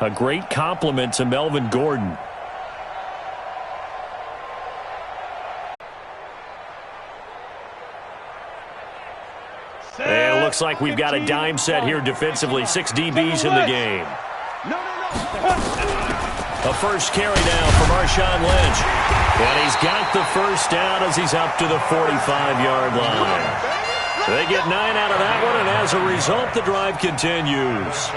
A great compliment to Melvin Gordon. And it looks like we've got a dime set here defensively. 6 DBs in the game. A first carry now for Marshawn Lynch. And he's got the first down as he's up to the 45-yard line. They get 9 out of that one, and as a result, the drive continues.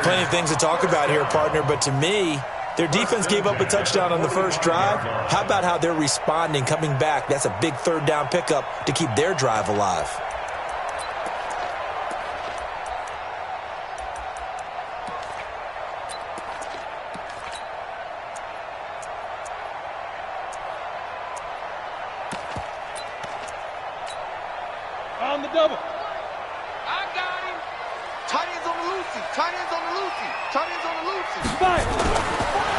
Plenty of things to talk about here, partner, but to me, their defense gave up a touchdown on the first drive. How about how they're responding, coming back? That's a big third down pickup to keep their drive alive. On the double. I got him. Tight ends on the loosey. Tight ends on the loosey. Tight ends on the loosey.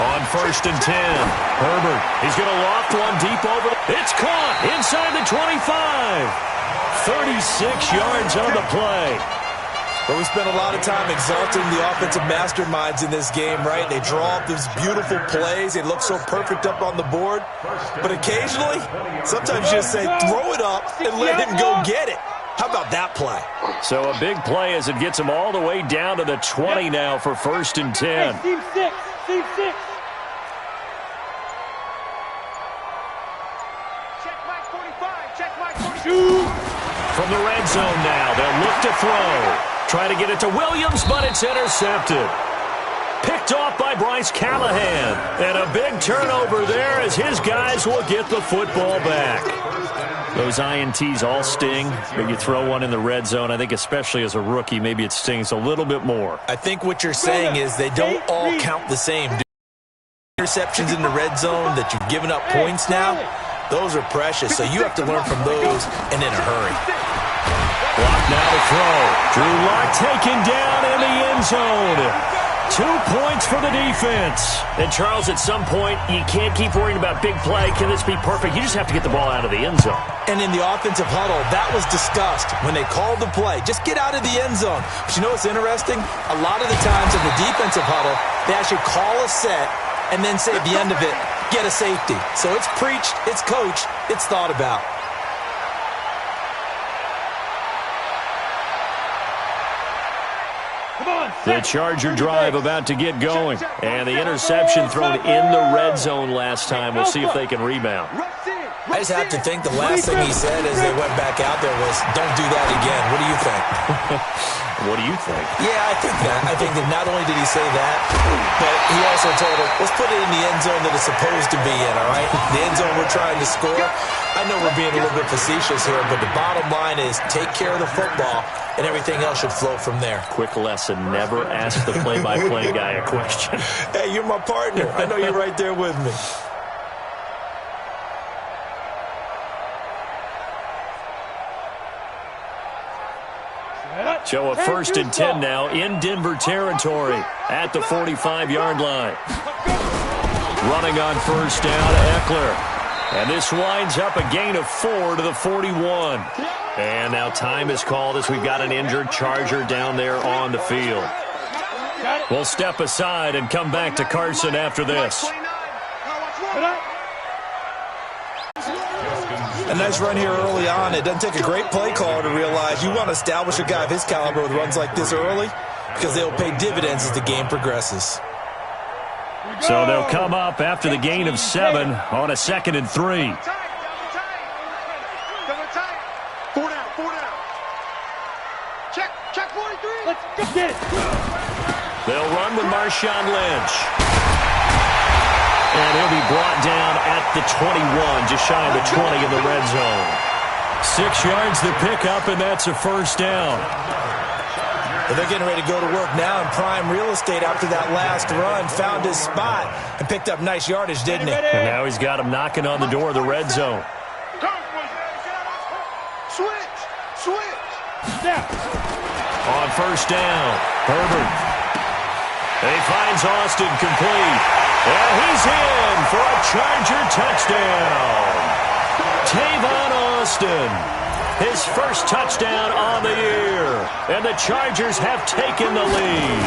On 1st and 10, Herbert. He's going to loft one deep over. It's caught inside the 25. 36 yards on the play. But we spent a lot of time exalting the offensive masterminds in this game, right? They draw up these beautiful plays. They look so perfect up on the board. But occasionally, sometimes you just say, throw it up and let him go get it. How about that play? So a big play as it gets him all the way down to the 20 now for 1st and 10. Hey, team 6. Team 6. Check Mike 45. Check Mike 42. From the red zone now, they'll look to throw. Try to get it to Williams, but it's intercepted. Picked off by Bryce Callahan. And a big turnover there as his guys will get the football back. Those INTs all sting, but you throw one in the red zone, I think especially as a rookie, maybe it stings a little bit more. I think what you're saying is they don't all count the same. Interceptions in the red zone that you've given up points now, those are precious, so you have to learn from those and in a hurry. Block now to throw. Drew Lock taken down in the end zone. 2 points for the defense. And, Charles, at some point, you can't keep worrying about big play. Can this be perfect? You just have to get the ball out of the end zone. And in the offensive huddle, that was discussed when they called the play. Just get out of the end zone. But you know what's interesting? A lot of the times in the defensive huddle, they actually call a set and then say at the end of it, get a safety. So it's preached, it's coached, it's thought about. The Charger drive about to get going. And the interception thrown in the red zone last time. We'll see if they can rebound. I just have to think the last thing he said as they went back out there was, don't do that again. What do you think? What do you think? Yeah, I think that. I think that not only did he say that, but he also told him, let's put it in the end zone that it's supposed to be in, all right? The end zone we're trying to score. I know we're being a little bit facetious here, but the bottom line is take care of the football, and everything else should flow from there. Quick lesson, never ask the play-by-play guy a question. Hey, you're my partner. I know you're right there with me. So a 1st and 10 now in Denver territory at the 45-yard line. Running on 1st down, Eckler. And this winds up a gain of 4 to the 41. And now time is called as we've got an injured Charger down there on the field. We'll step aside and come back to Carson after this. A nice run here early on. It doesn't take a great play caller to realize you want to establish a guy of his caliber with runs like this early because they'll pay dividends as the game progresses. So they'll come up after the gain of 7 on a 2nd and 3. 4 down, 4 down. Check 43. Let's get it. They'll run with Marshawn Lynch. And he'll be brought down at the 21, just shy of the 20 in the red zone. 6 yards to pick up, and that's a 1st down. Well, they're getting ready to go to work now in prime real estate after that last run. Found his spot and picked up nice yardage, didn't he? And now he's got him knocking on the door of the red zone. Switch. On 1st down, Herbert. And he finds Austin complete. And he's in for a Charger touchdown. Tavon Austin, his first touchdown on the year. And the Chargers have taken the lead.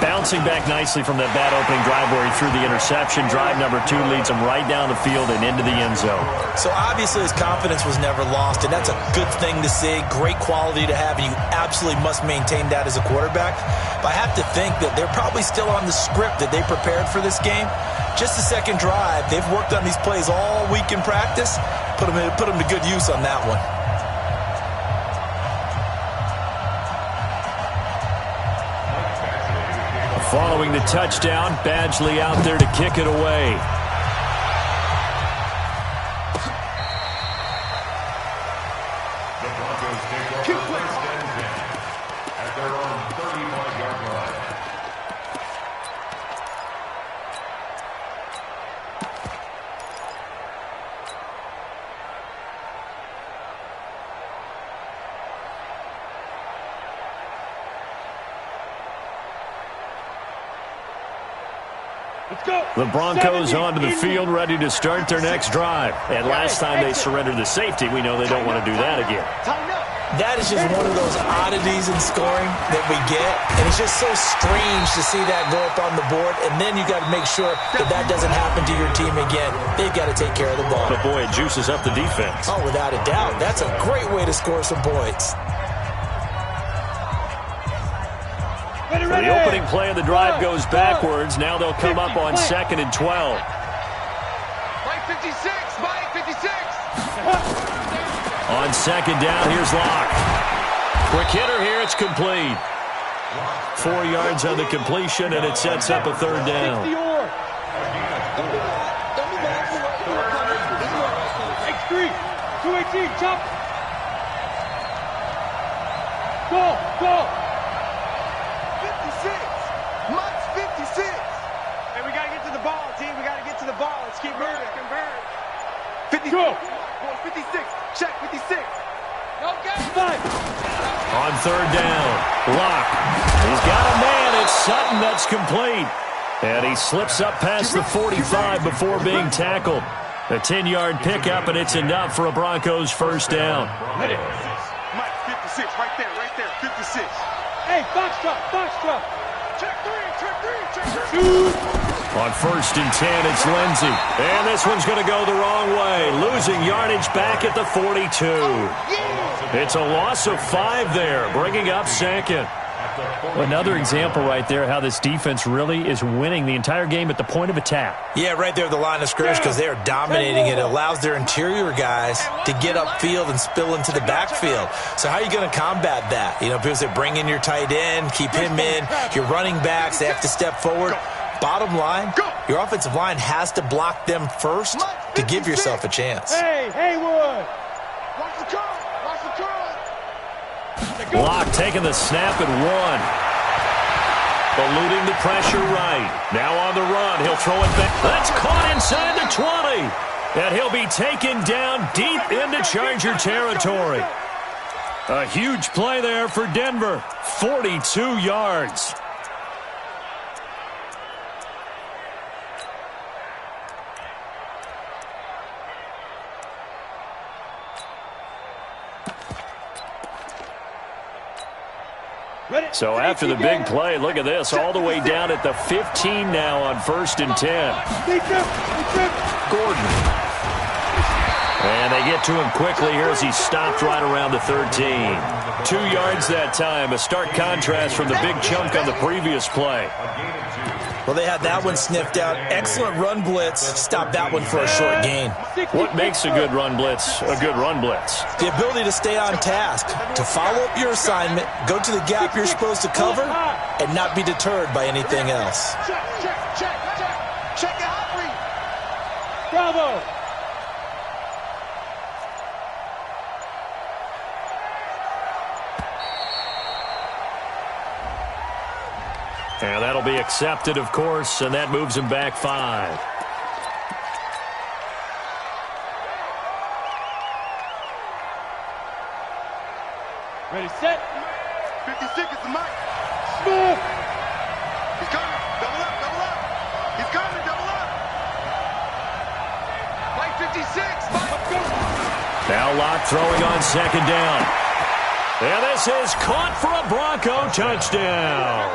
Bouncing back nicely from that bad opening drive where he threw the interception. Drive number 2 leads him right down the field and into the end zone. So obviously his confidence was never lost, and that's a good thing to see. Great quality to have, and you absolutely must maintain that as a quarterback. But I have to think that they're probably still on the script that they prepared for this game. Just the second drive, they've worked on these plays all week in practice. Put them to good use on that one. Following the touchdown, Badgley out there to kick it away. The Broncos take over first and 10 at their own 35-yard line. The Broncos onto the field, ready to start their next drive. And last time they surrendered the safety, we know they don't want to do that again. That is just one of those oddities in scoring that we get. And it's just so strange to see that go up on the board. And then you got to make sure that that doesn't happen to your team again. They've got to take care of the ball. But boy, it juices up the defense. Oh, without a doubt. That's a great way to score some points. So the opening play of the drive goes backwards. Now they'll come up on 2nd and 12. Mike 56, Mike 56. On 2nd down, here's Locke. Quick hitter here, it's complete. 4 yards on the completion, and it sets up a 3rd down. X3, 218, chop. Go. 56. Mike's 56. Hey, we got to get to the ball, team. We got to get to the ball. Let's keep moving. 56. 56. Check 56. Okay. On 3rd down, Locke. He's got a man. It's Sutton that's complete. And he slips up past the 45 before being tackled. A 10-yard pickup, and it's enough for a Broncos 1st down. Mike 56, right there, 56. Hey, foxtrot. Check 3. On 1st and 10, it's Lindsey. And this one's going to go the wrong way. Losing yardage back at the 42. It's a loss of 5 there, bringing up 2nd. Another example right there how this defense really is winning the entire game at the point of attack. Yeah, right there at the line of scrimmage because they are dominating it. It allows their interior guys to get upfield and spill into the backfield. So how are you going to combat that? You know, because they bring in your tight end, keep him in. Your running backs, they have to step forward. Bottom line, your offensive line has to block them first to give yourself a chance. Hey, Haywood. Watch the curl. Locke taking the snap and 1. Eluding the pressure right. Now on the run. He'll throw it back. That's caught inside the 20. And he'll be taken down deep into Charger territory. A huge play there for Denver. 42 yards. So after the big play, look at this, all the way down at the 15 now on 1st and 10. Gordon. And they get to him quickly here as he stopped right around the 13. 2 yards that time, a stark contrast from the big chunk on the previous play. Well, they had that one sniffed out. Excellent run blitz. Stopped that one for a short gain. What makes a good run blitz a good run blitz? The ability to stay on task, to follow up your assignment, go to the gap you're supposed to cover, and not be deterred by anything else. Check it out, Bravo. And that'll be accepted, of course, and that moves him back 5. Ready, set. 56 is the mic. Smooth. He's coming. Double up. He's coming. Double up. Mike 56. Now Locke throwing on 2nd down. And this is caught for a Bronco touchdown.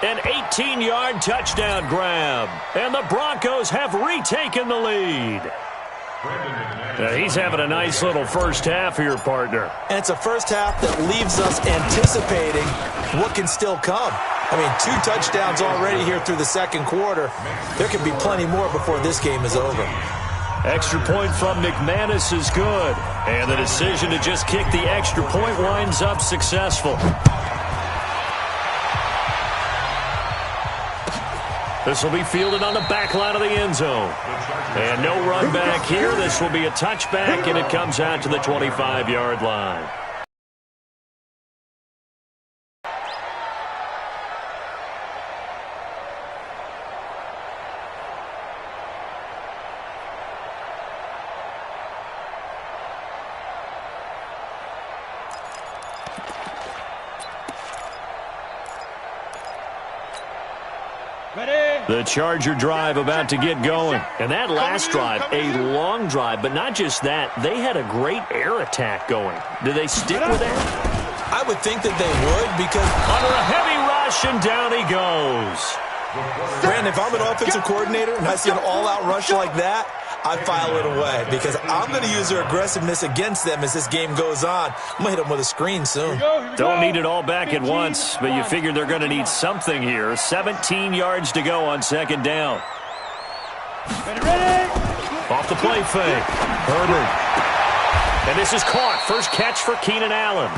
An 18-yard touchdown grab. And the Broncos have retaken the lead. He's having a nice little first half here, partner. And it's a first half that leaves us anticipating what can still come. I mean, 2 touchdowns already here through the second quarter. There could be plenty more before this game is over. Extra point from McManus is good. And the decision to just kick the extra point winds up successful. This will be fielded on the back line of the end zone. And no run back here. This will be a touchback, and it comes out to the 25-yard line. The Charger drive about to get going. And that last drive, a long drive, but not just that. They had a great air attack going. Do they stick with that? I would think that they would because under a heavy rush, and down he goes. Brandon, if I'm an offensive coordinator and I see an all-out rush like that, I file it away because I'm going to use their aggressiveness against them as this game goes on. I'm going to hit them with a screen soon. Don't need it all back at once, but you figure they're going to need something here. 17 yards to go on second down. Off the play fake. Herbert. And this is caught. First catch for Keenan Allen.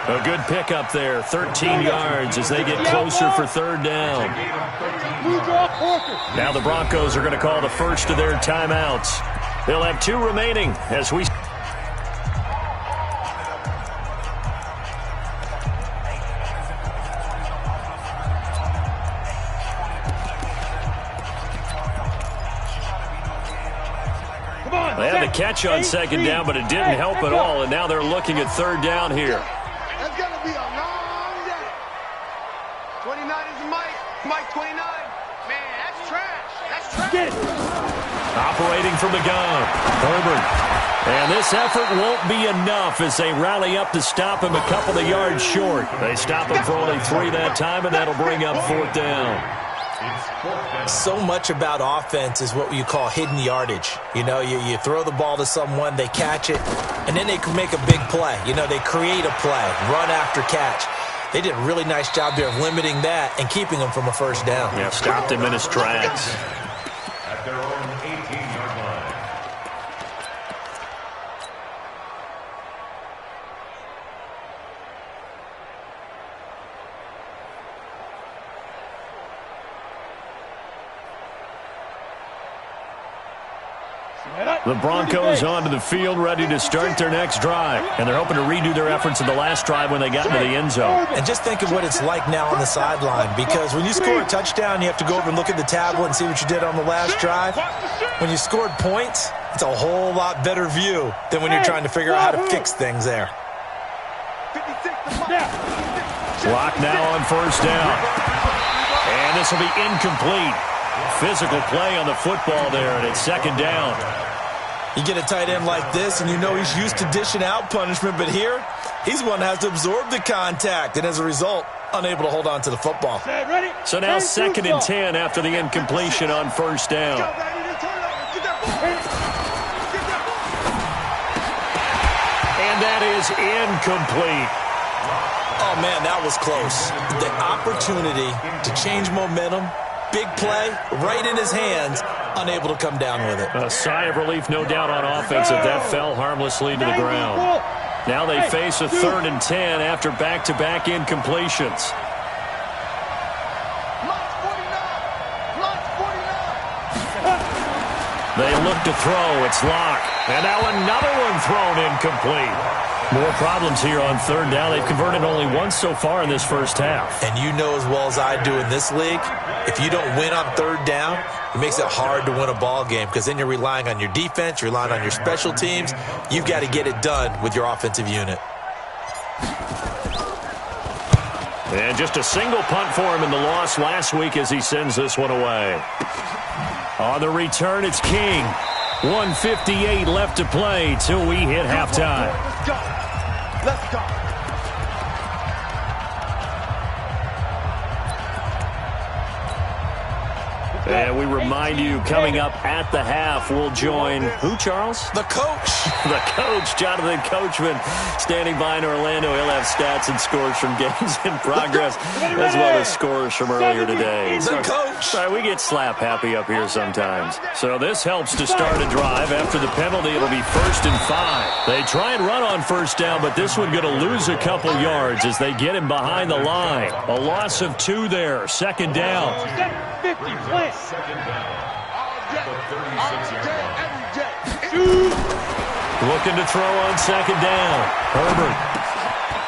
A good pickup there. 13 yards as they get closer for third down. Now the Broncos are going to call the first of their timeouts. They'll have 2 remaining as we... They had the catch on second down, but it didn't help at all, and now they're looking at third down here. That's going to be a long day. 29 is Mike. Mike 29. Man, that's trash. That's trash. Operating from the gun, Herbert. And this effort won't be enough as they rally up to stop him a couple of yards short. They stop him for only 3 that time, and that'll bring up fourth down. So much about offense is what you call hidden yardage. You know, you throw the ball to someone, they catch it, and then they can make a big play. You know, they create a play, run after catch. They did a really nice job there of limiting that and keeping him from a first down. Yeah, stopped him in his tracks. At their own 18-yard line. The Broncos onto the field, ready to start their next drive. And they're hoping to redo their efforts in the last drive when they got into the end zone. And just think of what it's like now on the sideline, because when you score a touchdown, you have to go over and look at the tablet and see what you did on the last drive. When you scored points, it's a whole lot better view than when you're trying to figure out how to fix things there. Clock now on first down. And this will be incomplete. Physical play on the football there, and it's second down. You get a tight end like this, and you know he's used to dishing out punishment, but here, he's one that has to absorb the contact, and as a result, unable to hold on to the football. So now second and 10 after the incompletion on first down. And that is incomplete. Oh, man, that was close. The opportunity to change momentum, big play, right in his hands, unable to come down with it. A sigh of relief, no doubt, on offense that that fell harmlessly to the ground. Now they face a 3rd and 10 after back-to-back incompletions. They look to throw. It's locked. And now another one thrown incomplete. More problems here on third down. They've converted only once so far in this first half. And you know as well as I do in this league, if you don't win on third down, it makes it hard to win a ball game because then you're relying on your defense, you're relying on your special teams. You've got to get it done with your offensive unit. And just a single punt for him in the loss last week as he sends this one away. On the return, it's King. 1:58 left to play till we hit halftime. Let's go. Let's go. And we remind you, coming up at the half, we'll join who, Charles? The coach. The coach, Jonathan Coachman, standing by in Orlando. He'll have stats and scores from games in progress, as well as scores from earlier today. The coach. Sorry, we get slap happy up here sometimes. So this helps to start a drive. After the penalty, it'll be 1st and 5. They try and run on first down, but this one going to lose a couple yards as they get him behind the line. A loss of 2 there. 2nd down. 50, play. Looking to throw on 2nd down. Herbert.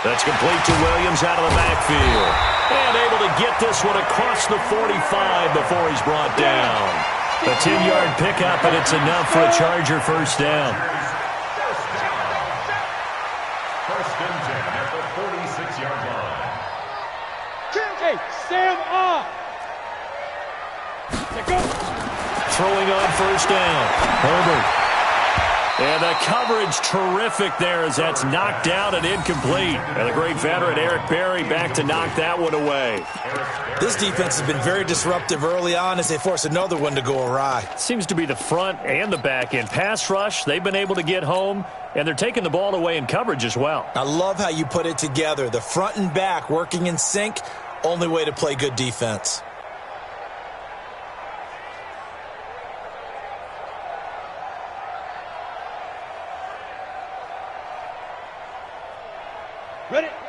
That's complete to Williams out of the backfield. And able to get this one across the 45 before he's brought down. A 10-yard pickup, and it's enough for a Charger 1st down. 1st and 10 at the 46-yard line. Hey, Sam off. Throwing on 1st down. Herbert. And the coverage terrific there as that's knocked down and incomplete. And the great veteran Eric Berry back to knock that one away. This defense has been very disruptive early on as they force another one to go awry. Seems to be the front and the back end. Pass rush, they've been able to get home, and they're taking the ball away in coverage as well. I love how you put it together. The front and back working in sync, only way to play good defense.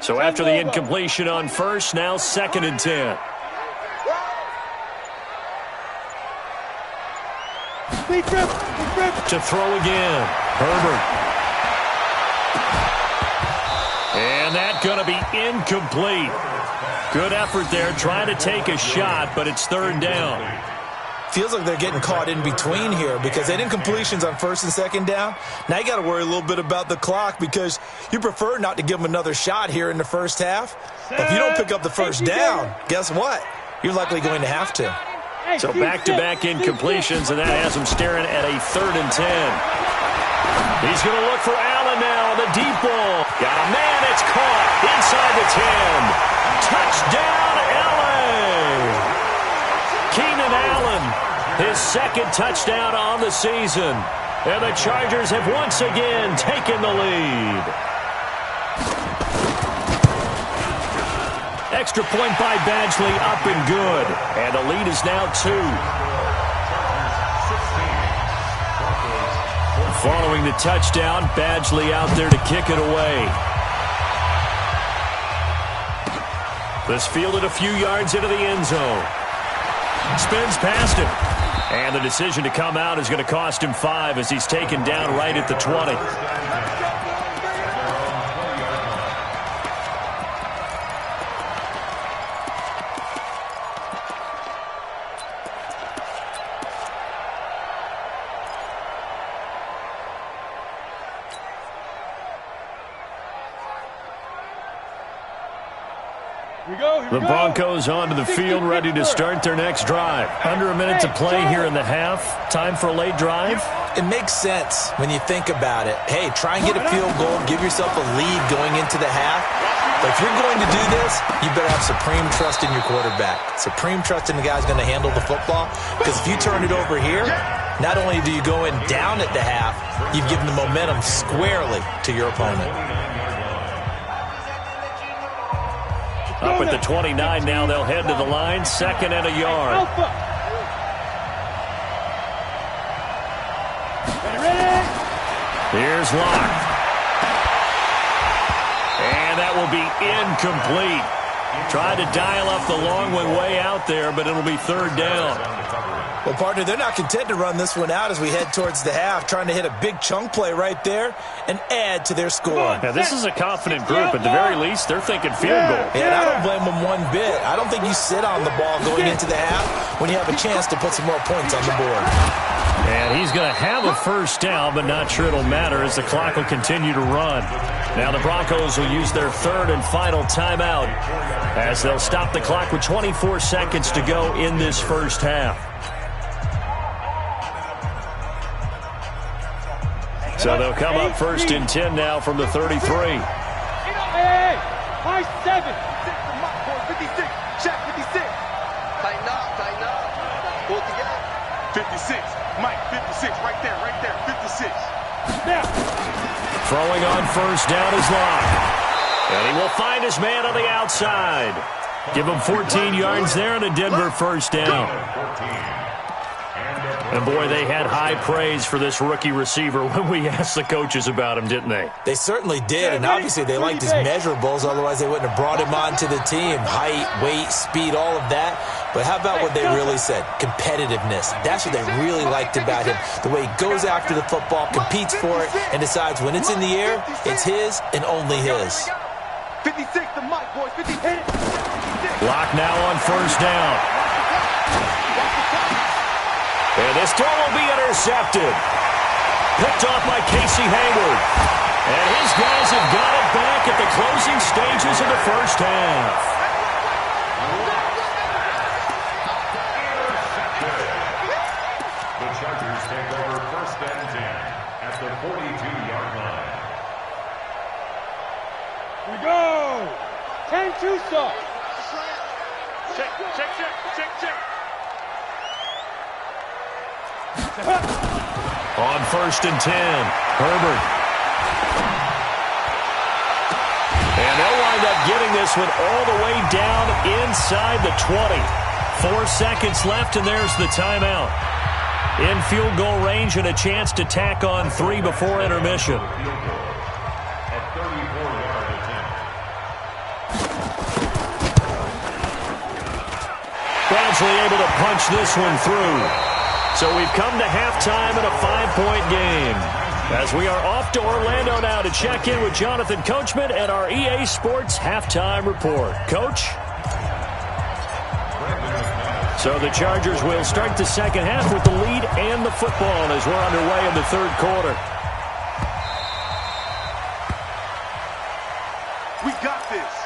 So after the incompletion on 1st, now 2nd and 10. To throw again. Herbert. And that's going to be incomplete. Good effort there, trying to take a shot, but it's 3rd down. Feels like they're getting caught in between here because they did incompletions on 1st and 2nd down. Now you got to worry a little bit about the clock because you prefer not to give them another shot here in the 1st half. But if you don't pick up the 1st down, guess what? You're likely going to have to. So back-to-back incompletions, and that has him staring at a 3rd and 10. He's going to look for Allen now on the deep ball. Got a man, it's caught inside the 10. Touchdown, Allen! Keenan Allen, his 2nd touchdown on the season. And the Chargers have once again taken the lead. Extra point by Badgley, up and good. And the lead is now 2. Following the touchdown, Badgley out there to kick it away. This fielded a few yards into the end zone. Spins past him. And the decision to come out is going to cost him 5 as he's taken down right at the 20. The Broncos onto the field, ready to start their next drive. Under a minute to play here in the half. Time for a late drive. It makes sense when you think about it. Hey, try and get a field goal, give yourself a lead going into the half. But if you're going to do this, you better have supreme trust in your quarterback. Supreme trust in the guy's going to handle the football. Because if you turn it over here, not only do you go in down at the half, you've given the momentum squarely to your opponent. Up at the 29 now, they'll head to the line. 2nd and a yard. Here's Locke. And that will be incomplete. Tried to dial up the long one way out there, but it'll be 3rd down. Well, partner, they're not content to run this one out as we head towards the half, trying to hit a big chunk play right there and add to their score. Now, this is a confident group. At the very least, they're thinking field goal. And I don't blame them one bit. I don't think you sit on the ball going into the half when you have a chance to put some more points on the board. And he's going to have a 1st down, but not sure it'll matter as the clock will continue to run. Now the Broncos will use their 3rd and final timeout as they'll stop the clock with 24 seconds to go in this 1st half. So they'll come up 1st and 10 now from the 33. Hey, high 7. 56, check 56. Tighten up, tighten up. Pull it together. 56. Mike, 56. Right there, 56. Now. Throwing on first down is Locke. And he will find his man on the outside. Give him 14 yards there and a Denver first down. And, boy, they had high praise for this rookie receiver when we asked the coaches about him, didn't they? They certainly did, and obviously they liked his measurables, otherwise they wouldn't have brought him onto the team. Height, weight, speed, all of that. But how about what they really said? Competitiveness. That's what they really liked about him. The way he goes after the football, competes for it, and decides when it's in the air, it's his and only his. 56 to Mike, boys. 56. Lock now on first down. And this throw will be intercepted. Picked off by Casey Hayward. And his guys have got it back at the closing stages of the first half. The Chargers take over first and 10 at the 42-yard line. We go. 10-2 stop. Check. On first and 10, Herbert. And they'll wind up getting this one all the way down inside the 20. 4 seconds left, and there's the timeout. In field goal range and a chance to tack on 3 before intermission. At 34-yard attempt. Gradually able to punch this one through. So we've come to halftime in a 5-point game. As we are off to Orlando now to check in with Jonathan Coachman and our EA Sports halftime report. Coach? So the Chargers will start the second half with the lead and the football as we're underway in the third quarter. We got this.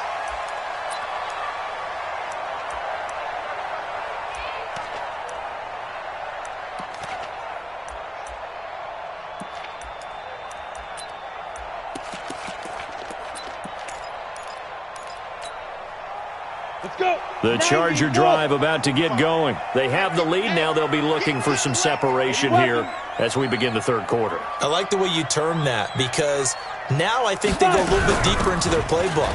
The Charger drive about to get going. They have the lead. Now they'll be looking for some separation here as we begin the third quarter. I like the way you term that because now I think they go a little bit deeper into their playbook.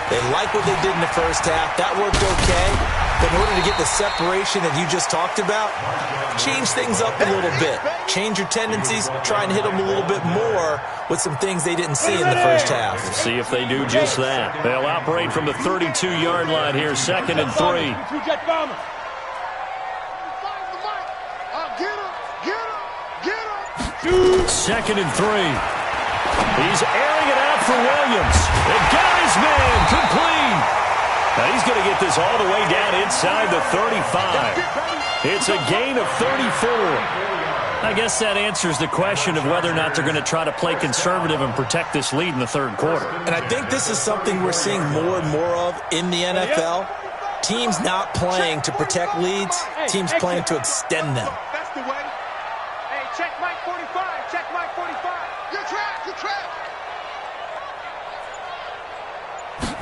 They like what they did in the first half. That worked okay. But in order to get the separation that you just talked about, change things up a little bit. Change your tendencies. Try and hit them a little bit more with some things they didn't see in the first half. See if they do just that. They'll operate from the 32-yard line here, 2nd and 3. Second and 3. He's airing it out for Williams. It got his man complete. Now he's going to get this all the way down inside the 35. It's a gain of 34. I guess that answers the question of whether or not they're going to try to play conservative and protect this lead in the third quarter. And I think this is something we're seeing more and more of in the NFL. Teams not playing to protect leads, teams playing to extend them. That's the way. Hey, check Mike 45. Check Mike 45. Good track.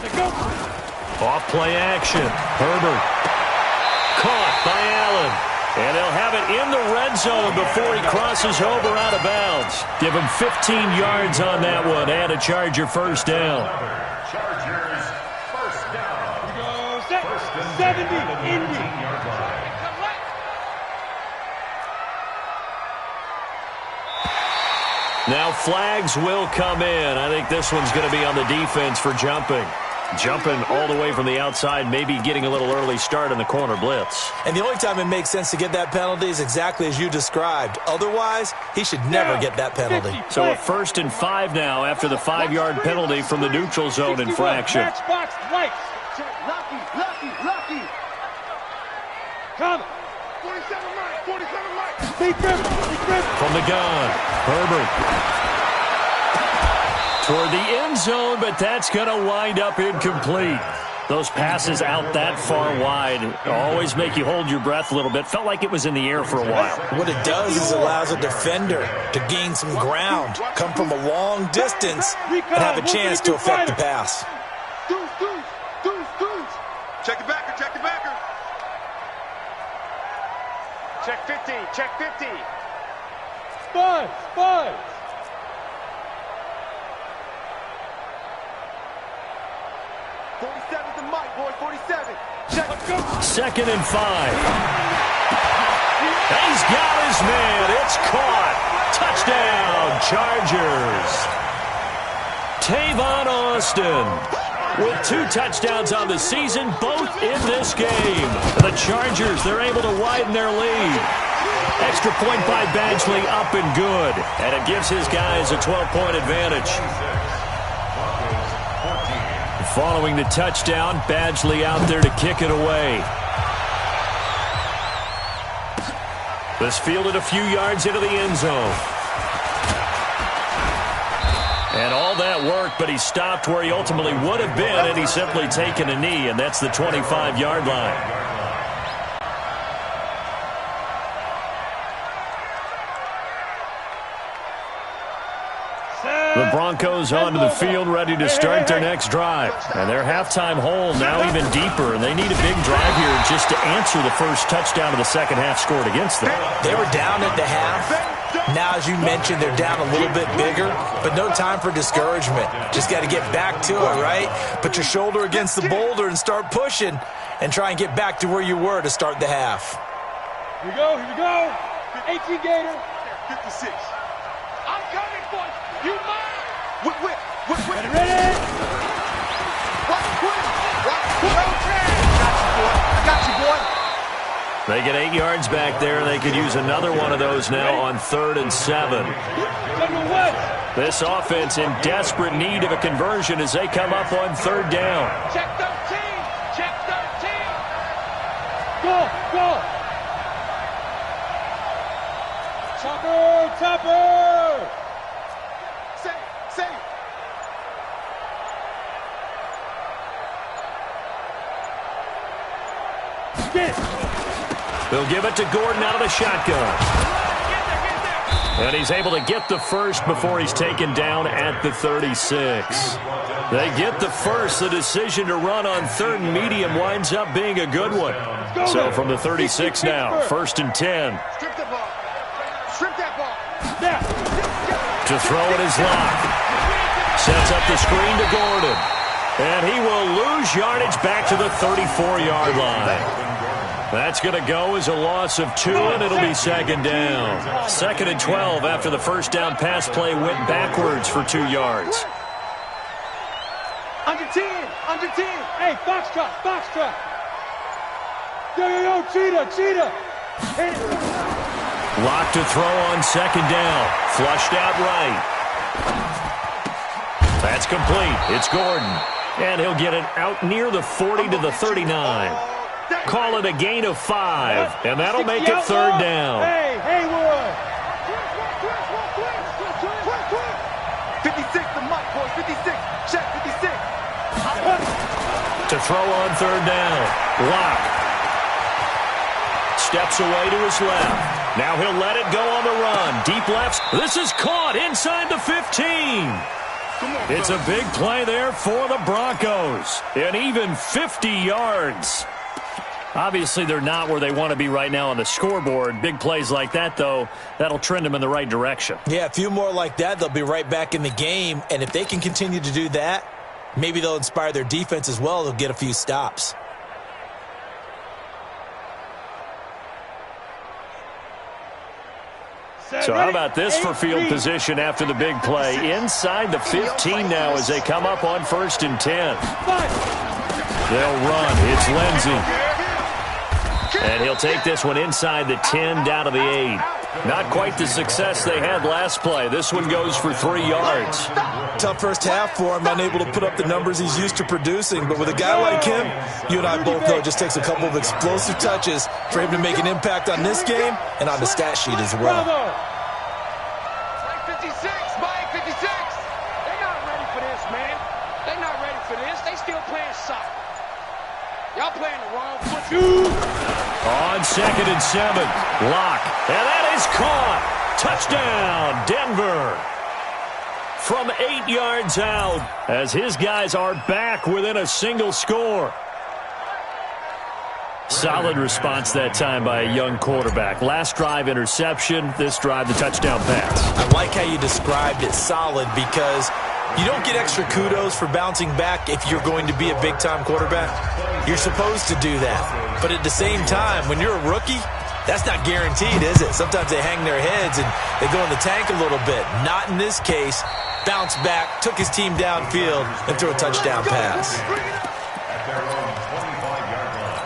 Let's go. Off play action. Herbert. Caught by Allen. And they'll have it in the red zone before he crosses over out of bounds. Give him 15 yards on that one and a Charger first down. Chargers first down. We go 70, Indy. Now flags will come in. I think this one's going to be on the defense for jumping. Jumping all the way from the outside, maybe getting a little early start in the corner blitz. And the only time it makes sense to get that penalty is exactly as you described. Otherwise, he should never get that penalty. So a 1st and 5 now after the 5-yard penalty from the neutral zone infraction. Matchbox lights. Lucky. Come. 47 Mike. Stay driven. From the gun, Herbert. Toward the end zone, but that's going to wind up incomplete. Those passes out that far wide always make you hold your breath a little bit. Felt like it was in the air for a while. What it does is allows a defender to gain some ground, come from a long distance, and have a chance to affect the pass. Deuce. Check the backer. Check 50. Check 50. Spies. Spies. 47's the mic, boy. 47. Check. Let's go. 2nd and 5. He's got his man. It's caught. Touchdown, Chargers. Tavon Austin with 2 touchdowns on the season, both in this game. The Chargers, they're able to widen their lead. Extra point by Badgley, up and good. And it gives his guys a 12-point advantage. Following the touchdown, Badgley out there to kick it away. This fielded a few yards into the end zone. And all that worked, but he stopped where he ultimately would have been, and he's simply taken a knee, and that's the 25-yard line. The Broncos onto the field, ready to start their next drive. And their halftime hole now even deeper, and they need a big drive here just to answer the first touchdown of the second half scored against them. They were down at the half. Now, as you mentioned, they're down a little bit bigger, but no time for discouragement. Just got to get back to it, right? Put your shoulder against the boulder and start pushing and try and get back to where you were to start the half. Here we go. Here we go. 18 Gator. 56. I'm coming for you. Mine. Whip. Ready, ready. Watch quick. Got you, boy. They get 8 yards back there. They could use another one of those now on 3rd and 7. This offense in desperate need of a conversion as they come up on 3rd down. Check 13. Check 13. Go. Chopper. Save. Get. They'll give it to Gordon out of the shotgun. And he's able to get the first before he's taken down at the 36. They get the first. The decision to run on 3rd and medium winds up being a good one. So from the 36 now, 1st and 10. Strip the ball. Strip that ball. To throw it is Locke. Sets up the screen to Gordon. And he will lose yardage back to the 34-yard line. That's going to go as a loss of 2, and it'll be 2nd down. 2nd and 12 after the first down pass play went backwards for 2 yards. Under 10. Hey, Foxtrot. Yo, cheetah. Hit it. Locke to throw on 2nd down. Flushed out right. That's complete. It's Gordon. And he'll get it out near the 40 to the 39. Call it a gain of 5, and that'll make it 3rd down. Hey, Haywood. 56, the mic, boy. 56. Check 56. To throw on 3rd down. Locke steps away to his left. Now he'll let it go on the run. Deep left. This is caught inside the 15. It's a big play there for the Broncos. An even 50 yards. Obviously, they're not where they want to be right now on the scoreboard. Big plays like that, though, that'll trend them in the right direction. Yeah, a few more like that, they'll be right back in the game. And if they can continue to do that, maybe they'll inspire their defense as well. They'll get a few stops. So how about this for field position after the big play? Inside the 15 now as they come up on 1st and 10. They'll run. It's Lindsey. And he'll take this one inside the 10 down to the 8. Not quite the success they had last play. This one goes for 3 yards. Tough first half for him, unable to put up the numbers he's used to producing. But with a guy like him, you and I both know it just takes a couple of explosive touches for him to make an impact on this game and on the stat sheet as well. Mike 56. They're not ready for this, man. They're not ready for this. They still playing soccer. Y'all playing the wrong foot. On 2nd and 7, Locke. And that is caught. Touchdown, Denver. From 8 yards out as his guys are back within a single score. Solid response that time by a young quarterback. Last drive, interception. This drive, the touchdown pass. I like how you described it, solid, because you don't get extra kudos for bouncing back if you're going to be a big-time quarterback. You're supposed to do that. But at the same time, when you're a rookie, that's not guaranteed, is it? Sometimes they hang their heads and they go in the tank a little bit. Not in this case. Bounced back, took his team downfield, and threw a touchdown pass. At their own 25-yard line.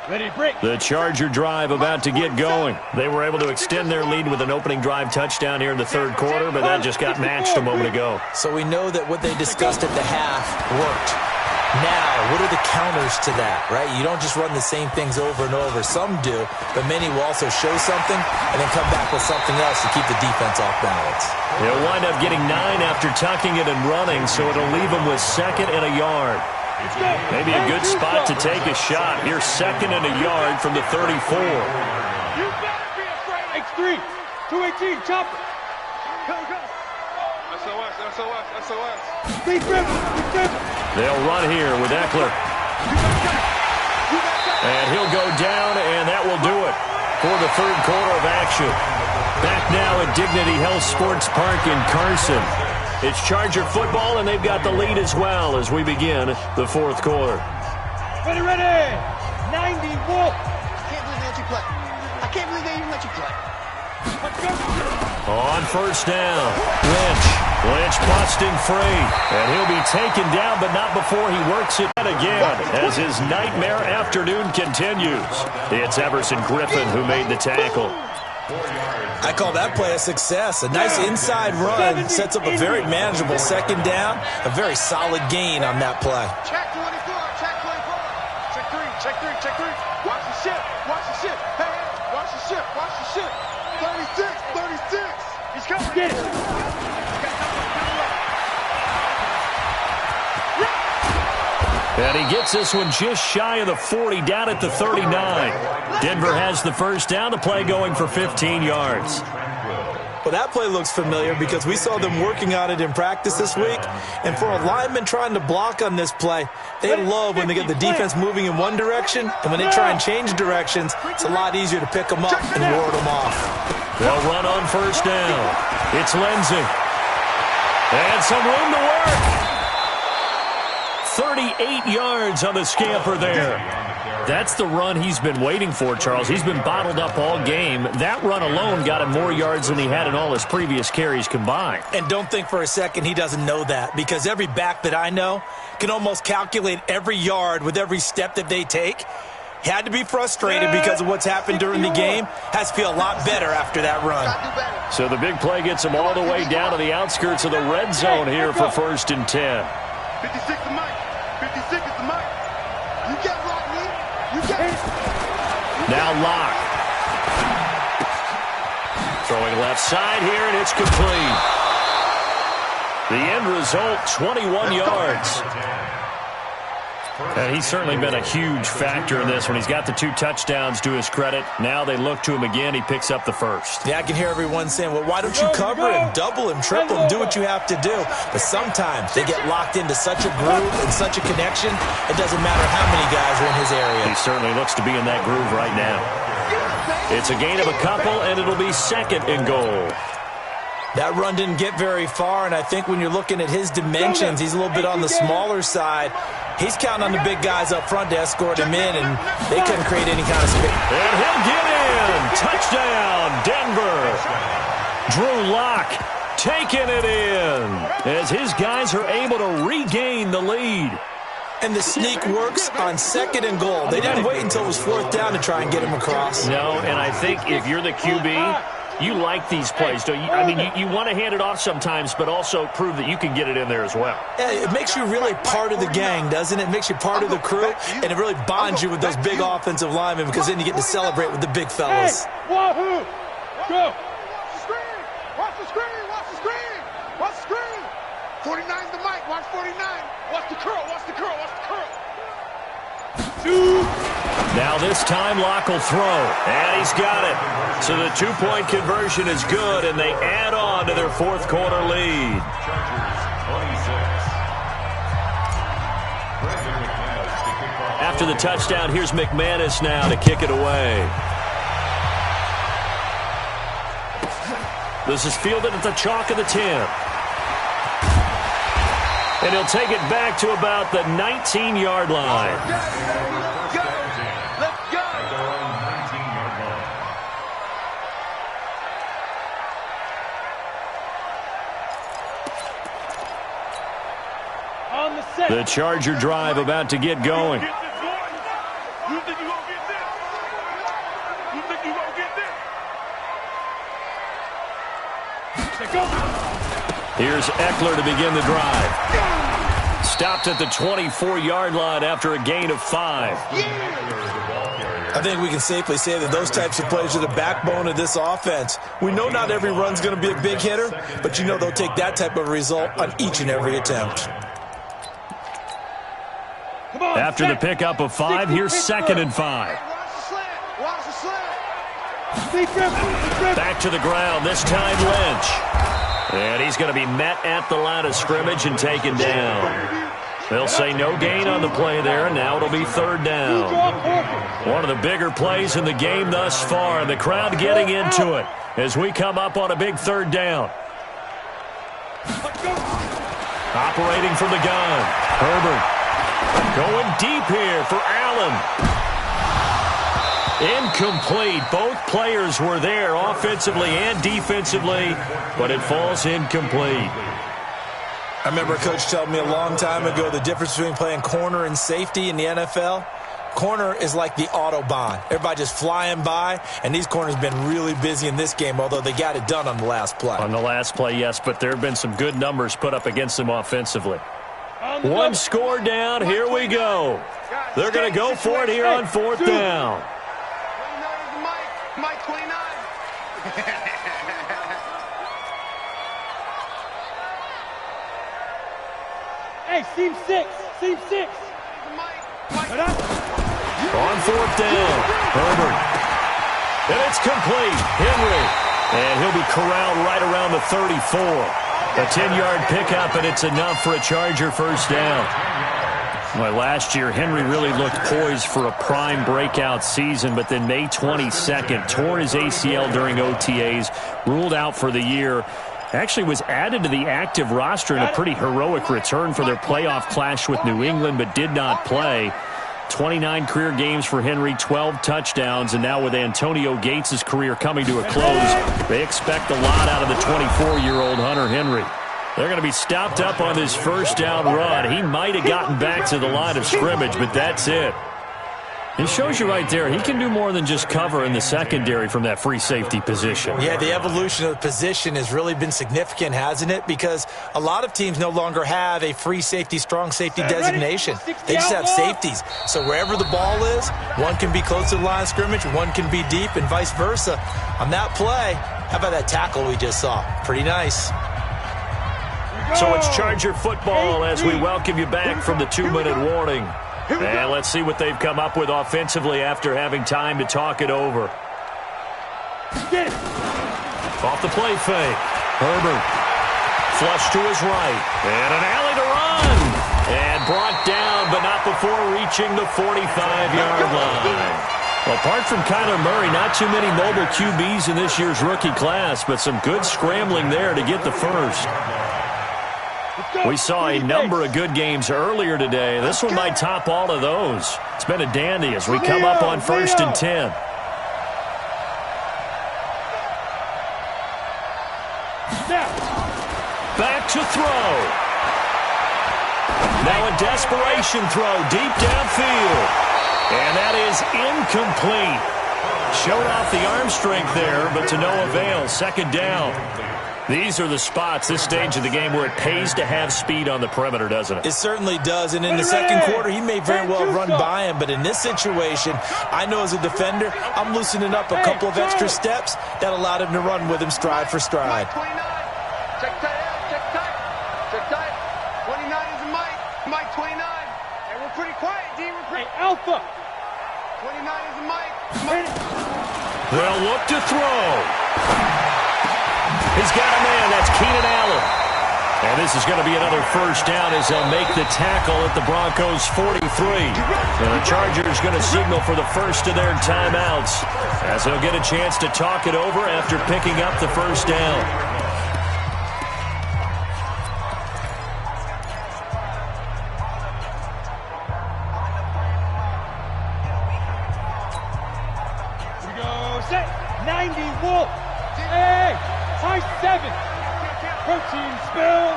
Ready to break. The Charger drive about to get going. They were able to extend their lead with an opening drive touchdown here in the third quarter, but that just got matched a moment ago. So we know that what they discussed at the half worked. Now, what are the counters to that, right? You don't just run the same things over and over. Some do, but many will also show something and then come back with something else to keep the defense off balance. They'll wind up getting 9 after tucking it and running, so it'll leave them with 2nd and a yard. Maybe a good spot to take a shot. Here's 2nd and a yard from the 34. You better be afraid. X3, 218, chopper. Go, go. SOS, SOS, SOS. Big dribble, big dribble. They'll run here with Eckler. And he'll go down, and that will do it for the third quarter of action. Back now at Dignity Health Sports Park in Carson. It's Charger football, and they've got the lead as well as we begin the fourth quarter. Ready, ready. 90 Wolf. I can't believe they let you play. I can't believe they even let you play. On first down, Lynch busting free, and he'll be taken down, but not before he works it again as his nightmare afternoon continues. It's Everson Griffin who made the tackle. I call that play a success. A nice inside run sets up a very manageable second down, a very solid gain on that play. Check 24, check 24. Check 3, check 3, check 3. Watch the ship, watch the ship. Hey, hey, watch the ship, watch the ship. 36, 36. He's coming. Get it. And he gets this one just shy of the 40, down at the 39. Denver has the first down, the play going for 15 yards. Well, that play looks familiar because we saw them working on it in practice this week. And for a lineman trying to block on this play, they love when they get the defense moving in one direction, and when they try and change directions, it's a lot easier to pick them up and ward them off. They'll run on first down. It's Lindsey. And some room to work. 38 yards on the scamper there. That's the run he's been waiting for, Charles. He's been bottled up all game. That run alone got him more yards than he had in all his previous carries combined. And don't think for a second he doesn't know that, because every back that I know can almost calculate every yard with every step that they take. He had to be frustrated because of what's happened during the game. Has to feel a lot better after that run. So the big play gets him all the way down to the outskirts of the red zone here for 1st and 10. 56 is Mike. 56 is the Mike. You get Lock, me. You get it. Now Locke. Throwing left side here, and it's complete. The end result, 21 yards. And he's certainly been a huge factor in this one. He's got the 2 touchdowns to his credit. Now they look to him again. He picks up the first. Yeah, I can hear everyone saying, well, why don't you cover him, double him, triple him, do what you have to do. But sometimes they get locked into such a groove and such a connection, it doesn't matter how many guys are in his area. He certainly looks to be in that groove right now. It's a gain of a couple, and it'll be 2nd and goal. That run didn't get very far, and I think when you're looking at his dimensions, he's a little bit on the smaller side. He's counting on the big guys up front to escort him in, and they couldn't create any kind of space. And he'll get in. Touchdown, Denver. Drew Lock taking it in as his guys are able to regain the lead. And the sneak works on 2nd and goal. They didn't wait until it was 4th down to try and get him across. No, and I think if you're the QB, you like these plays, don't you? I mean, you want to hand it off sometimes, but also prove that you can get it in there as well. Yeah, it makes you really part of the gang, doesn't it? It makes you part of the crew, and it really bonds you with those big offensive linemen because then you get to celebrate with the big fellas. Hey, wahoo! Go! Watch the screen! Watch the screen! Watch the screen! 49's the Mike. Watch 49. Watch the curl. Watch the curl. Watch the curl. Now this time Locke will throw, and he's got it. So the 2-point conversion is good, and they add on to their 4th quarter lead. Chargers 26. Brandon McManus. After the touchdown, here's McManus now to kick it away. This is fielded at the chalk of the 10. And he'll take it back to about the 19-yard line. Let's go. On the set. The Charger drive about to get going. You think you gonna get this? You think you gonna get this? Here's Eckler to begin the drive. Stopped at the 24-yard line after a gain of 5. I think we can safely say that those types of plays are the backbone of this offense. We know not every run's going to be a big hitter, but you know they'll take that type of result on each and every attempt. After the pickup of 5, here's 2nd and 5. Watch the slant. Back to the ground, this time Lynch. And he's going to be met at the line of scrimmage and taken down. They'll say no gain on the play there, and now it'll be 3rd down. One of the bigger plays in the game thus far, and the crowd getting into it as we come up on a big 3rd down. Operating from the gun, Herbert. Going deep here for Allen. Incomplete. Both players were there offensively and defensively, but it falls incomplete. I remember a coach telling me a long time ago the difference between playing corner and safety in the NFL. Corner is like the Autobahn. Everybody just flying by, and these corners have been really busy in this game, although they got it done on the last play. On the last play, yes, but there have been some good numbers put up against them offensively. One score down. Here we go. They're going to go for it here on 4th down. 29 is Mike 29. Hey, seam 6. Seam 6. On 4th down, Herbert. And it's complete. Henry. And he'll be corralled right around the 34. A 10-yard pickup, and it's enough for a Charger 1st down. Well, last year, Henry really looked poised for a prime breakout season, but then May 22nd, tore his ACL during OTAs, ruled out for the year. Actually was added to the active roster in a pretty heroic return for their playoff clash with New England, but did not play. 29 career games for Henry, 12 touchdowns, and now with Antonio Gates' career coming to a close, they expect a lot out of the 24-year-old Hunter Henry. They're going to be stopped up on this 1st down run. He might have gotten back to the line of scrimmage, but that's it. It shows you right there, he can do more than just cover in the secondary from that free safety position. Yeah, the evolution of the position has really been significant, hasn't it? Because a lot of teams no longer have a free safety, strong safety designation. They just have safeties. So wherever the ball is, one can be close to the line of scrimmage, one can be deep, and vice versa. On that play, how about that tackle we just saw? Pretty nice. So it's Charger football as we welcome you back from the 2-minute warning. And let's see what they've come up with offensively after having time to talk it over. Off the play fake. Herbert. Flush to his right. And an alley to run. And brought down, but not before reaching the 45-yard line. Well, apart from Kyler Murray, not too many mobile QBs in this year's rookie class, but some good scrambling there to get the first. We saw a number of good games earlier today. This one might top all of those. It's been a dandy as we come up on 1st and 10. Back to throw. Now a desperation throw deep downfield. And that is incomplete. Showed off the arm strength there, but to no avail. 2nd down. These are the spots, this stage of the game, where it pays to have speed on the perimeter, doesn't it? It certainly does, and in the 2nd quarter, he may very well run by him, but in this situation, I know as a defender, I'm loosening up a couple of extra steps that allowed him to run with him stride for stride. 29. Check tight. Check tight. Check tight. 29 is Mike. Mike 29. And we're pretty quiet, D. We're pretty... Hey, Alpha. 29 is Mike. They'll look to throw. He's got a man. That's Keenan Allen. And this is going to be another first down as they'll make the tackle at the Broncos' 43. And the Chargers going to signal for the first of their timeouts as they'll get a chance to talk it over after picking up the first down. Set 90 Wolf. Hey, high 7. Protein spill.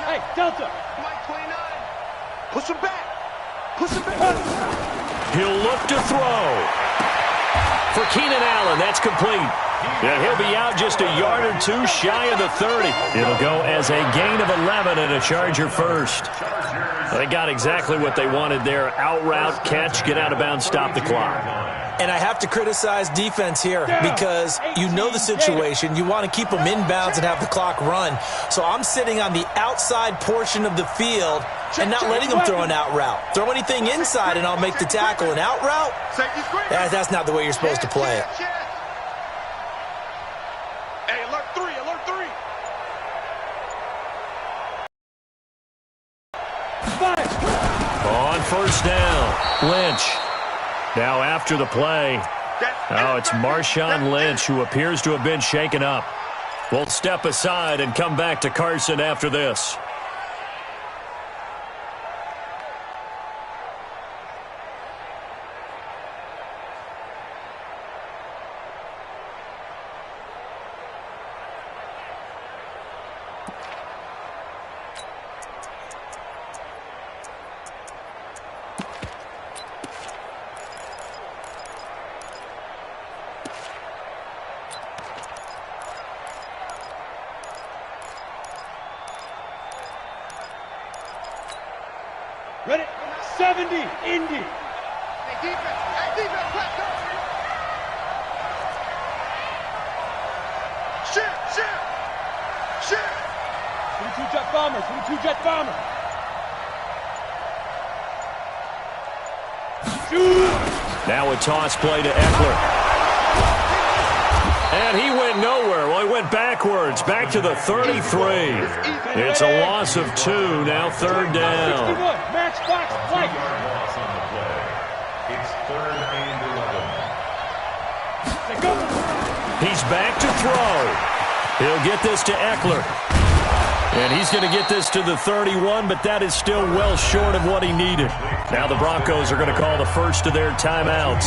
Hey, Delta. Mike 29. Push him back. Push him back. He'll look to throw. For Keenan Allen, that's complete. Yeah, he'll be out just a yard or two shy of the 30. It'll go as a gain of 11 and a Charger first. They got exactly what they wanted there. Out route, catch, get out of bounds, stop the clock. And I have to criticize defense here because you know the situation. You want to keep them inbounds and have the clock run. So I'm sitting on the outside portion of the field and not letting them throw an out route. Throw anything inside and I'll make the tackle. An out route? That's not the way you're supposed to play it. Hey, alert 3, alert 3. On first down, Lynch. Now after the play, it's Marshawn Lynch who appears to have been shaken up. We'll step aside and come back to Carson after this. Ready? 70, Indy. Hey, defense, let's go. Shit. 22 jet bomber, 22 jet bomber. Shoot. Now a toss play to Eckler. And he went nowhere. Well, he went backwards, back to the 33. It's a loss of 2, now third down. Matchbox play. Loss on the play. It's 3rd and 11. He's back to throw. He'll get this to Eckler. And he's going to get this to the 31, but that is still well short of what he needed. Now the Broncos are going to call the first of their timeouts.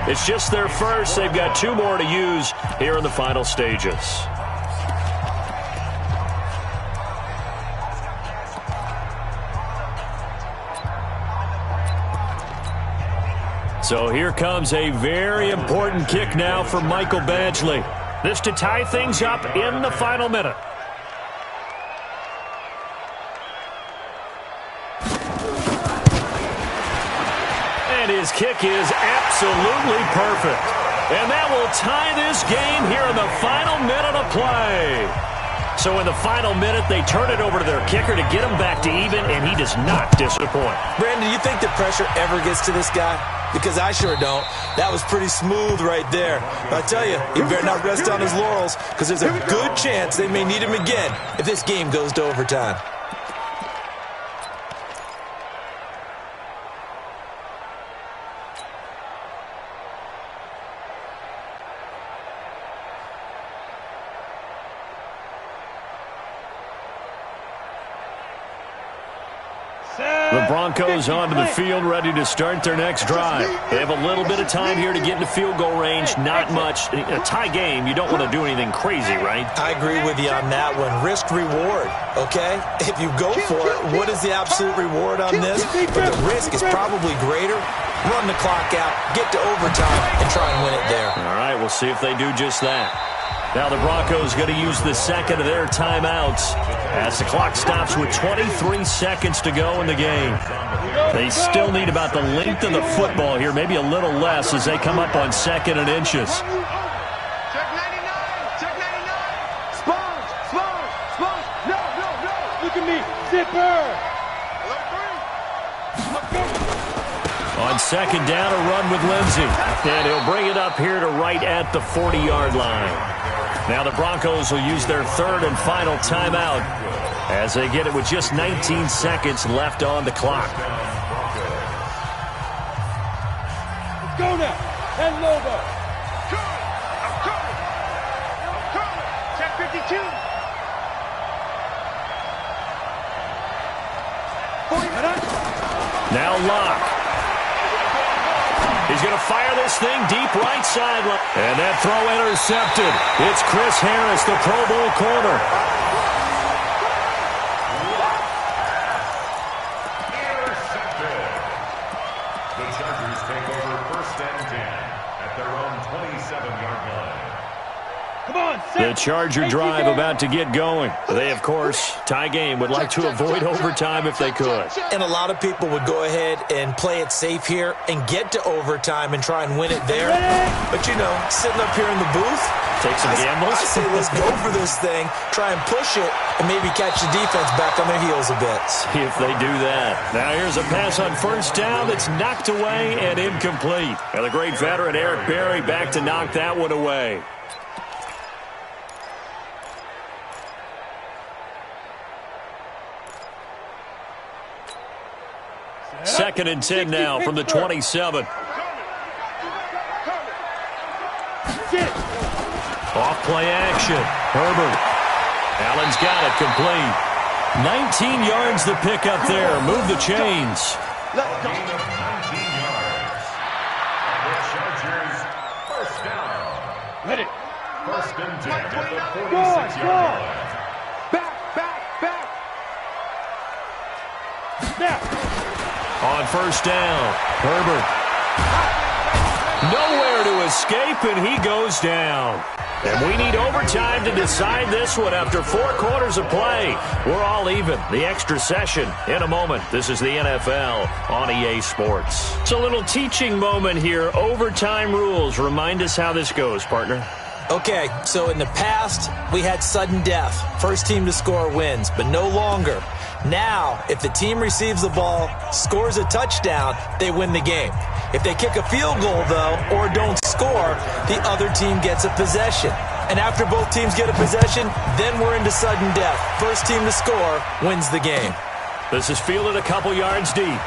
It's just their first. They've got 2 more to use here in the final stages. So here comes a very important kick now for Michael Badgley. This to tie things up in the final minute. And his kick is absolutely perfect. And that will tie this game here in the final minute of play. So in the final minute, they turn it over to their kicker to get him back to even, and he does not disappoint. Brandon, do you think the pressure ever gets to this guy? Because I sure don't. That was pretty smooth right there. But I tell you, he better not rest on his laurels because there's a good chance they may need him again if this game goes to overtime. The Broncos onto the field, ready to start their next drive. They have a little bit of time here to get into field goal range. Not much. In a tie game, you don't want to do anything crazy, right? I agree with you on that one. Risk-reward, okay? If you go for it, what is the absolute reward on this? But the risk is probably greater. Run the clock out, get to overtime, and try and win it there. All right, we'll see if they do just that. Now the Broncos going to use the second of their timeouts as the clock stops with 23 seconds to go in the game. They still need about the length of the football here, maybe a little less as they come up on 2nd and inches. Check 99. Check 99. Sponge. No. Look at me. Zipper. Alert 3. On second down, a run with Lindsey. And he'll bring it up here to right at the 40-yard line. Now the Broncos will use their third and final timeout as they get it with just 19 seconds left on the clock. Go now. Head over. I'm coming. Check 52. 40. Now Locke. He's going to fire this thing deep right sideline. And that throw intercepted. It's Chris Harris, the Pro Bowl corner. Intercepted. The Chargers take over first and 10 at their own 27-yard line. Come on, The Charger drive about to get going. They, of course, tie game, would like to avoid overtime if they could. And a lot of people would go ahead and play it safe here and get to overtime and try and win it there. But, you know, sitting up here in the booth, Take some gambles. I say let's go for this thing, try and push it, and maybe catch the defense back on their heels a bit. See if they do that. Now here's a pass on first down that's knocked away and incomplete. And the great veteran Eric Berry back to knock that one away. Second and 10 now from the 27. Off play action. Herbert. Allen's got it complete. 19 yards to pick up there. Move the chains. Gain of 19 yards. And the Chargers first down. Ready. First and 10 at the 46-yard line. Back. On first down, Herbert. Nowhere to escape, and he goes down. And we need overtime to decide this one after 4 quarters of play. We're all even. The extra session in a moment. This is the NFL on EA Sports. It's a little teaching moment here. Overtime rules. Remind us how this goes, partner. Okay, so in the past, we had sudden death. First team to score wins, but no longer. Now, if the team receives the ball, scores a touchdown, they win the game. If they kick a field goal, though, or don't score, the other team gets a possession. And after both teams get a possession, then we're into sudden death. First team to score wins the game. This is fielded a couple yards deep.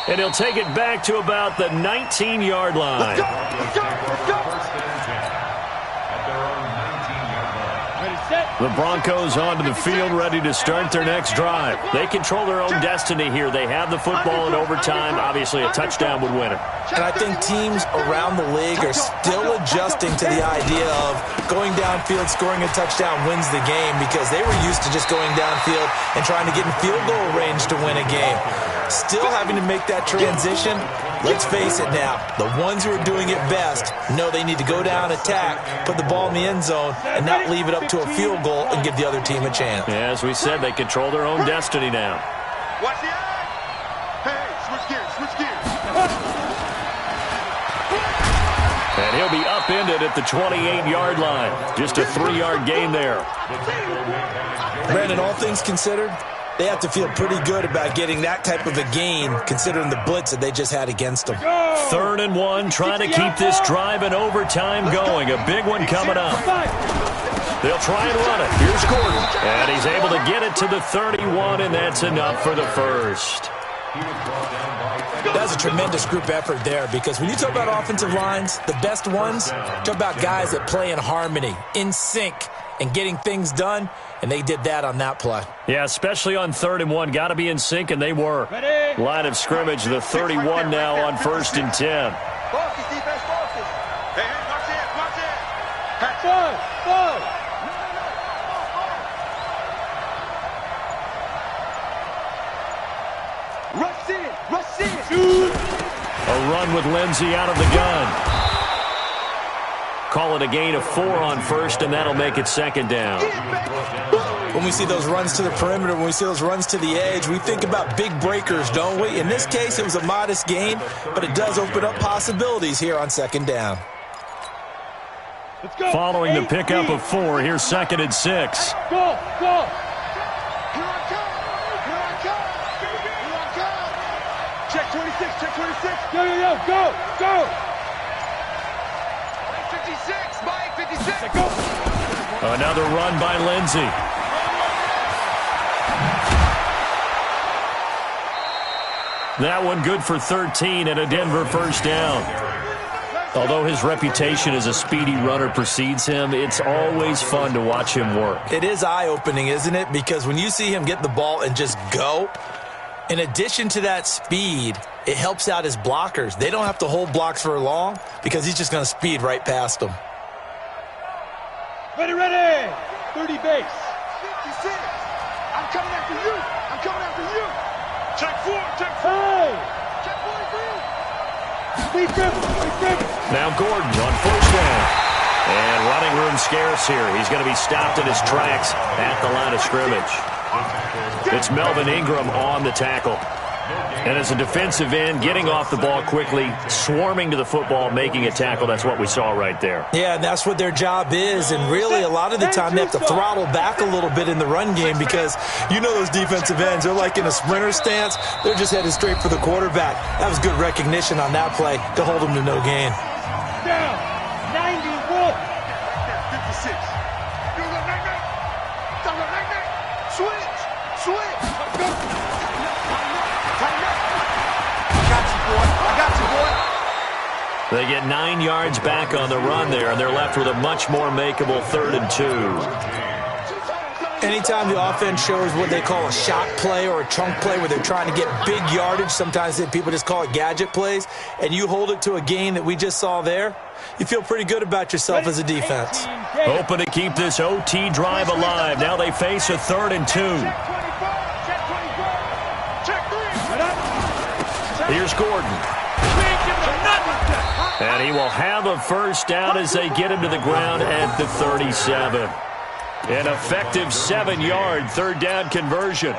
And he'll take it back to about the 19-yard line. Let's go. First and 10 at their own 19-yard line. Ready, set. The Broncos onto the field, ready to start their next drive. They control their own destiny here. They have the football in overtime. Obviously, a touchdown would win it. And I think teams around the league are still adjusting to the idea of going downfield, scoring a touchdown wins the game, because they were used to just going downfield and trying to get in field goal range to win a game. Still having to make that transition. Let's face it now, the ones who are doing it best know they need to go down, attack, put the ball in the end zone, and not leave it up to a field goal and give the other team a chance. Yeah, as we said, they control their own destiny now. Watch the eye. Hey, switch gears. And he'll be upended at the 28-yard line. Just a 3-yard gain there. Brandon, all things considered, they have to feel pretty good about getting that type of a gain, considering the blitz that they just had against them. 3rd and 1, trying to keep this drive in overtime going. A big one coming up. They'll try and run it. Here's Gordon. And he's able to get it to the 31, and that's enough for the first. That's a tremendous group effort there, because when you talk about offensive lines, the best ones, talk about guys that play in harmony, in sync, and getting things done, and they did that on that play. Yeah, especially on 3rd and 1. Got to be in sync, and they were. Ready. Line of scrimmage, the 31 now on 1st and 10. Focus, defense, focus. Hey, watch it. Catch Five. Rush in. Shoot. A run with Lindsey out of the gun. Call it a gain of 4 on 1st, and that'll make it 2nd down. When we see those runs to the perimeter, when we see those runs to the edge, we think about big breakers, don't we? In this case, it was a modest gain, but it does open up possibilities here on 2nd down. Let's go. Following the pickup of 4, here's 2nd and 6. Go. Here I come. 26, check 26. Yo, go, go. 56, Mike, 56. Go. Another run by Lindsey. That one good for 13 and a Denver first down. Although his reputation as a speedy runner precedes him, it's always fun to watch him work. It is eye-opening, isn't it? Because when you see him get the ball and just go, in addition to that speed, it helps out his blockers. They don't have to hold blocks for long because he's just going to speed right past them. Ready, 30 base. 56. I'm coming after you. I'm coming after you. Check 4, check 4. Hey. Check 43. Speed dribble. Now Gordon on first down. And running room scarce here. He's going to be stopped in his tracks at the line of scrimmage. It's Melvin Ingram on the tackle. And as a defensive end, getting off the ball quickly, swarming to the football, making a tackle, that's what we saw right there. Yeah, and that's what their job is. And really, a lot of the time, they have to throttle back a little bit in the run game because you know those defensive ends, they're like in a sprinter stance. They're just headed straight for the quarterback. That was good recognition on that play to hold them to no gain. Down, 91. 56. You go, night. Switch. They get 9 yards back on the run there, and they're left with a much more makeable 3rd and 2. Anytime the offense shows what they call a shot play or a chunk play where they're trying to get big yardage, sometimes people just call it gadget plays, and you hold it to a gain that we just saw there, you feel pretty good about yourself as a defense. Hoping to keep this OT drive alive. Now they face a 3rd and 2. Here's Gordon. And he will have a first down as they get him to the ground at the 37. An effective 7-yard 3rd down conversion.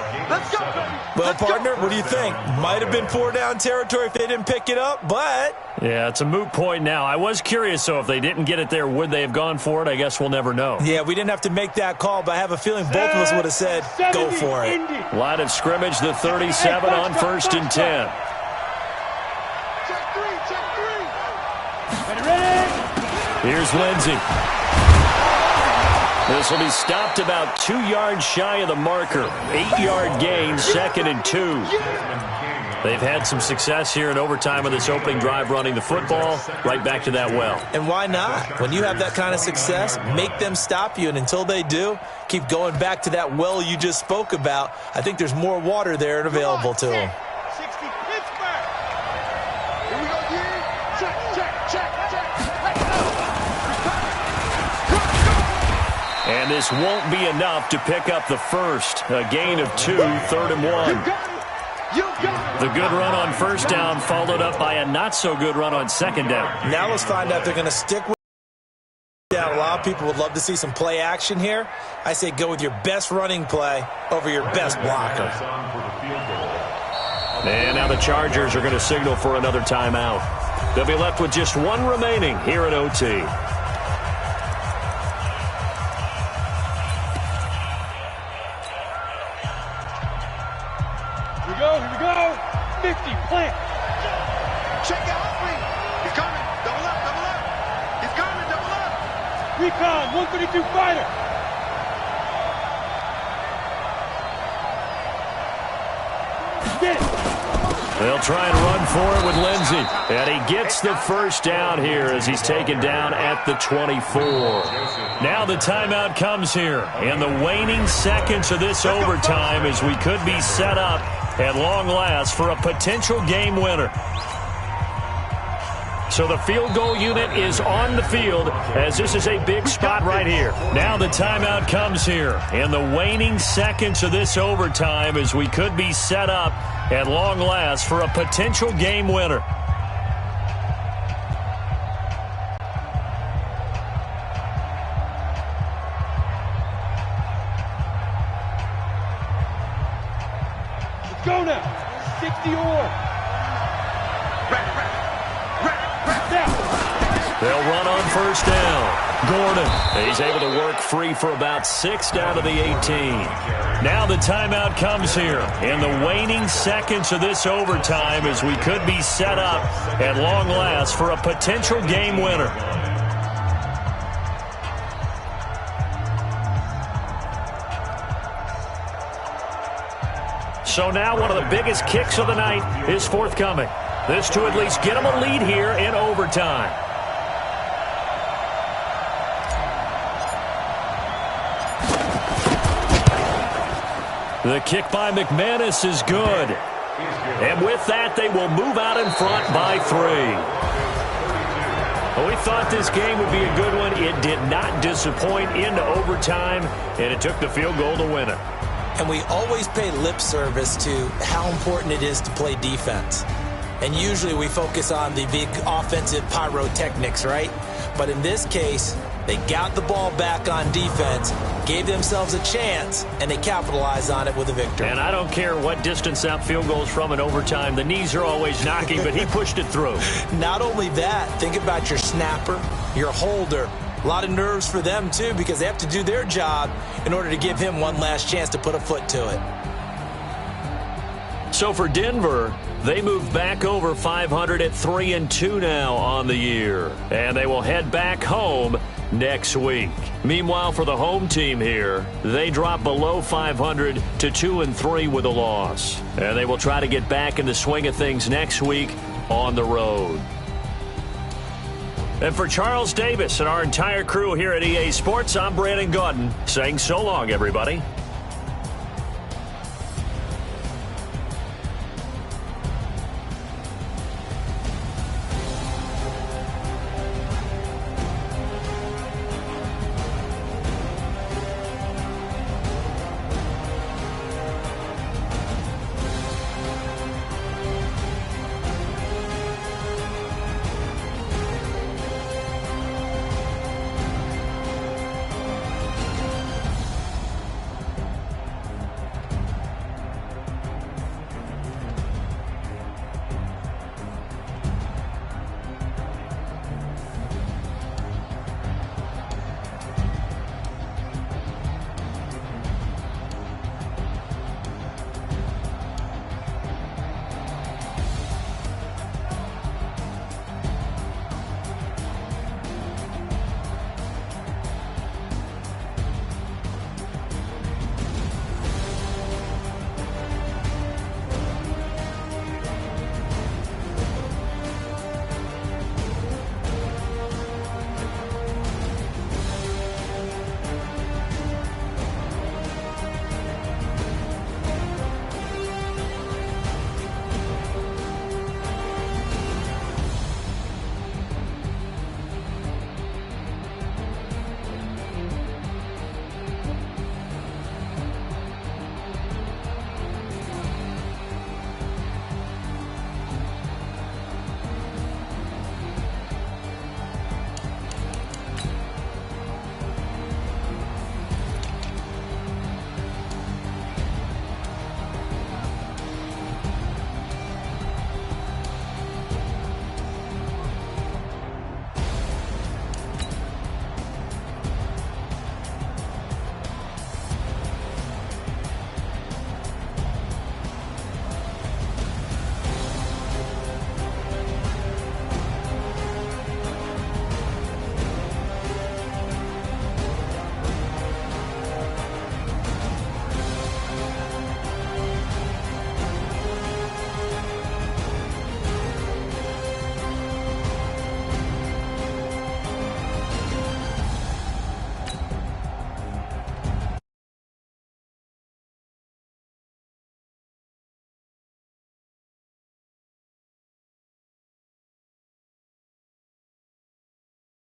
Well, partner, what do you think? Might have been 4-down territory if they didn't pick it up, but... Yeah, it's a moot point now. I was curious, so if they didn't get it there, would they have gone for it? I guess we'll never know. Yeah, we didn't have to make that call, but I have a feeling both of us would have said, go for it. Line of scrimmage, the 37 on 1st and 10. Here's Lindsey. This will be stopped about 2 yards shy of the marker. 8-yard gain, 2nd and 2. They've had some success here in overtime of this opening drive running the football. Right back to that well. And why not? When you have that kind of success, make them stop you. And until they do, keep going back to that well you just spoke about. I think there's more water there and available to them. And this won't be enough to pick up the first. A gain of 2, 3rd and 1. The good run on first down followed up by a not-so-good run on 2nd down. Now let's find out if they're going to stick with that. A lot of people would love to see some play action here. I say go with your best running play over your best blocker. And now the Chargers are going to signal for another timeout. They'll be left with just 1 remaining here at OT. Here we go. 50, plant. Check out three. He's coming. Double up. He's coming, double up. Recon, 132 fighter. Get it. They'll try and run for it with Lindsey. And he gets the first down here as he's taken down at the 24. Now the timeout comes here in the waning seconds of this overtime as we could be set up at long last for a potential game winner. So the field goal unit is on the field as this is a big spot right here. Now the timeout comes here in the waning seconds of this overtime as we could be set up at long last for a potential game winner. Let's go now. 60 or. Ready. Down. They'll run on first down. Gordon, he's able to work free for about 6 down to the 18. Now the timeout comes here in the waning seconds of this overtime as we could be set up at long last for a potential game winner. So now one of the biggest kicks of the night is forthcoming. This to at least get them a lead here in overtime. The kick by McManus is good. And with that, they will move out in front by 3. Well, we thought this game would be a good one. It did not disappoint into overtime, and it took the field goal to win it. And we always pay lip service to how important it is to play defense. And usually we focus on the big offensive pyrotechnics, right? But in this case, they got the ball back on defense, gave themselves a chance, and they capitalized on it with a victory. And I don't care what distance that field goes from in overtime. The knees are always knocking, but he pushed it through. Not only that, think about your snapper, your holder. A lot of nerves for them, too, because they have to do their job in order to give him one last chance to put a foot to it. So for Denver, they move back over 500 at 3-2 now on the year. And they will head back home next week. Meanwhile, for the home team here, they drop below 500 to 2-3 with a loss. And they will try to get back in the swing of things next week on the road. And for Charles Davis and our entire crew here at EA Sports, I'm Brandon Gaudin saying so long, everybody.